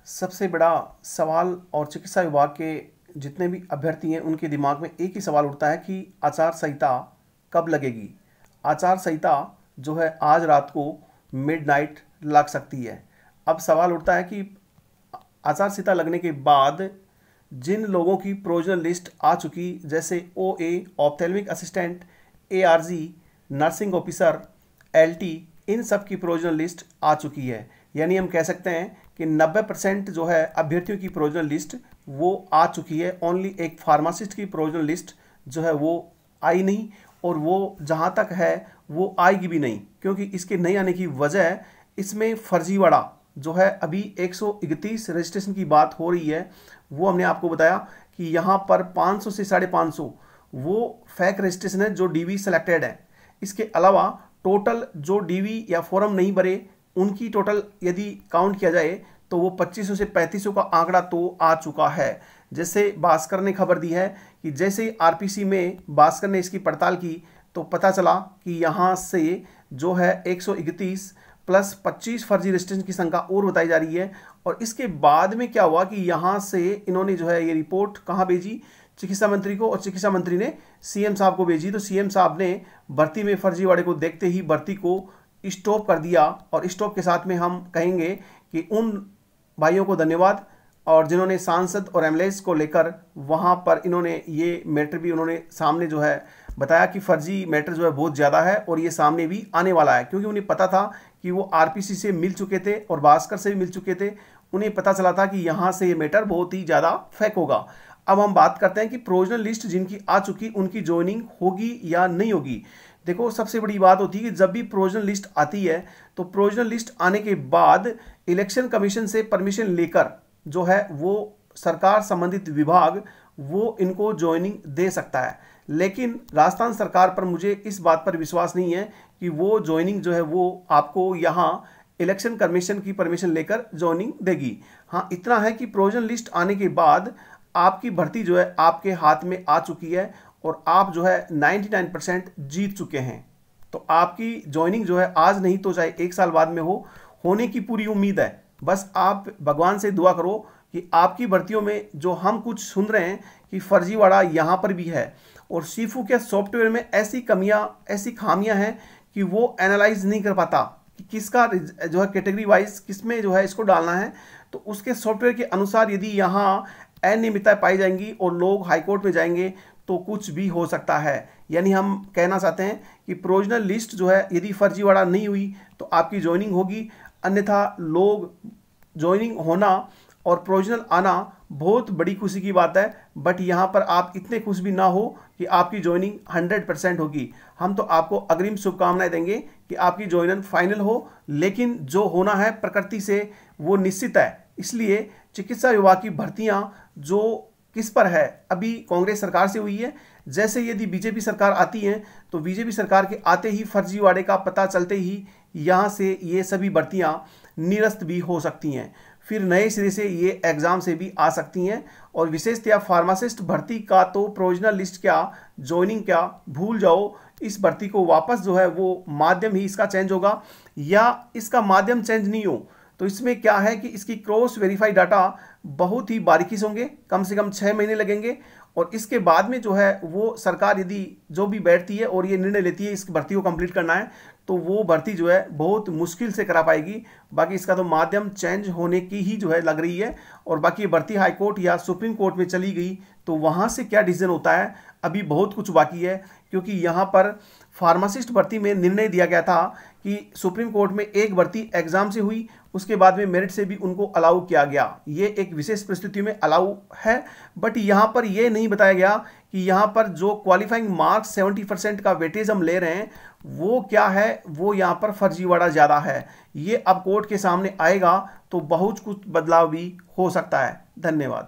सबसे बड़ा सवाल और चिकित्सा विभाग के जितने भी अभ्यर्थी हैं उनके दिमाग में एक ही सवाल उठता है कि आचार संहिता कब लगेगी। आचार संहिता जो है आज रात को मिडनाइट लग सकती है। अब सवाल उठता है कि आचार संहिता लगने के बाद जिन लोगों की प्रोविजनल लिस्ट आ चुकी, जैसे OA ophthalmic assistant, ARG nursing officer, LT, इन सब की प्रोविजनल लिस्ट आ चुकी है। यानी हम कह सकते हैं कि 90% जो है अभ्यर्थियों की प्रोविजनल लिस्ट वो आ चुकी है। ओनली एक फार्मासिस्ट की प्रोविजनल लिस्ट जो है वो आई नहीं, और वो जहाँ तक है वो आएगी भी नहीं, क्योंकि इसके नहीं आने की वजह इसमें फर्जीवाड़ा जो है अभी 131 रजिस्ट्रेशन की बात हो रही है। वो हमने आपको बताया कि यहाँ पर 500 से 550 वो फेक रजिस्ट्रेशन है जो DV सेलेक्टेड है। इसके अलावा टोटल जो DV या फॉर्म नहीं भरे उनकी टोटल यदि काउंट किया जाए तो वो 2500 से 3500 का आंकड़ा तो आ चुका है। जैसे भास्कर ने खबर दी है कि जैसे ही RPC में भास्कर ने इसकी पड़ताल की तो पता चला कि यहाँ से जो है 131 प्लस 25 फर्जी रजिस्ट्रेशन की संख्या और बताई जा रही है। और इसके बाद में क्या हुआ कि यहाँ से इन्होंने जो है ये रिपोर्ट कहाँ भेजी, चिकित्सा मंत्री को, और चिकित्सा मंत्री ने CM साहब को भेजी। तो CM साहब ने भर्ती में फर्जीवाड़े को देखते ही भर्ती को स्टॉप कर दिया। और स्टॉप के साथ में हम कहेंगे कि उन भाइयों को धन्यवाद, और जिन्होंने सांसद और MLS को लेकर वहाँ पर इन्होंने ये मैटर भी उन्होंने सामने जो है बताया कि फर्जी मैटर जो है बहुत ज़्यादा है और ये सामने भी आने वाला है, क्योंकि उन्हें पता था कि वो RPC से मिल चुके थे और भास्कर से भी मिल चुके थे। उन्हें पता चला था कि यहाँ से ये मैटर बहुत ही ज़्यादा फेक होगा। अब हम बात करते हैं कि प्रोविजनल लिस्ट जिनकी आ चुकी उनकी ज्वाइनिंग होगी या नहीं होगी। देखो, सबसे बड़ी बात होती है कि जब भी प्रोविजनल लिस्ट आती है तो प्रोविजनल लिस्ट आने के बाद इलेक्शन कमीशन से परमिशन लेकर जो है वो सरकार संबंधित विभाग वो इनको ज्वाइनिंग दे सकता है। लेकिन राजस्थान सरकार पर मुझे इस बात पर विश्वास नहीं है कि वो ज्वाइनिंग जो है वो आपको यहाँ इलेक्शन कमीशन की परमिशन लेकर ज्वाइनिंग देगी। हाँ, इतना है कि प्रोविजनल लिस्ट आने के बाद आपकी भर्ती जो है आपके हाथ में आ चुकी है और आप जो है 99% जीत चुके हैं। तो आपकी ज्वाइनिंग जो है आज नहीं तो चाहे 1 साल बाद में होने की पूरी उम्मीद है। बस आप भगवान से दुआ करो कि आपकी भर्तियों में जो हम कुछ सुन रहे हैं कि फर्जीवाड़ा यहाँ पर भी है, और सीफू के सॉफ्टवेयर में ऐसी कमियाँ, ऐसी खामियाँ हैं कि वो एनालाइज नहीं कर पाता कि किसका जो है कैटेगरी वाइज किस में जो है इसको डालना है। तो उसके सॉफ्टवेयर के अनुसार यदि यहाँ अनियमितता पाई जाएंगी और लोग हाईकोर्ट में जाएंगे तो कुछ भी हो सकता है। यानी हम कहना चाहते हैं कि प्रोविजनल लिस्ट जो है यदि फर्जीवाड़ा नहीं हुई तो आपकी ज्वाइनिंग होगी, अन्यथा लोग ज्वाइनिंग होना और प्रोविजनल आना बहुत बड़ी खुशी की बात है। बट यहाँ पर आप इतने खुश भी ना हो कि आपकी ज्वाइनिंग 100% होगी। हम तो आपको अग्रिम शुभकामनाएं देंगे कि आपकी ज्वाइनिंग फाइनल हो, लेकिन जो होना है प्रकृति से वो निश्चित है। इसलिए चिकित्सा विभाग की भर्तियां जो किस पर है, अभी कांग्रेस सरकार से हुई है। जैसे यदि BJP सरकार आती है तो BJP सरकार के आते ही फर्जीवाड़े का पता चलते ही यहाँ से ये सभी भर्तियां निरस्त भी हो सकती हैं, फिर नए सिरे से ये एग्ज़ाम से भी आ सकती हैं। और विशेषतया फार्मासिस्ट भर्ती का तो प्रोविजनल लिस्ट क्या, ज्वाइनिंग क्या, भूल जाओ। इस भर्ती को वापस जो है वो माध्यम ही इसका चेंज होगा, या इसका माध्यम चेंज नहीं हो तो इसमें क्या है कि इसकी क्रॉस वेरीफाई डाटा बहुत ही बारीकी से होंगे, कम से कम 6 महीने लगेंगे। और इसके बाद में जो है वो सरकार यदि जो भी बैठती है और ये निर्णय लेती है इस भर्ती को कंप्लीट करना है तो वो भर्ती जो है बहुत मुश्किल से करा पाएगी। बाकी इसका तो माध्यम चेंज होने की ही जो है लग रही है। और बाकी ये भर्ती हाई कोर्ट या सुप्रीम कोर्ट में चली गई तो वहाँ से क्या डिसीजन होता है अभी बहुत कुछ बाकी है, क्योंकि यहाँ पर फार्मासिस्ट भर्ती में निर्णय दिया गया था कि सुप्रीम कोर्ट में एक भर्ती एग्जाम से हुई, उसके बाद में मेरिट से भी उनको अलाउ किया गया। ये एक विशेष परिस्थिति में अलाउ है। बट यहाँ पर ये नहीं बताया गया कि यहाँ पर जो क्वालिफाइंग मार्क्स 70% का वेटेज हम ले रहे हैं वो क्या है, वो यहाँ पर फर्जीवाड़ा ज़्यादा है। ये अब कोर्ट के सामने आएगा तो बहुत कुछ बदलाव भी हो सकता है। धन्यवाद।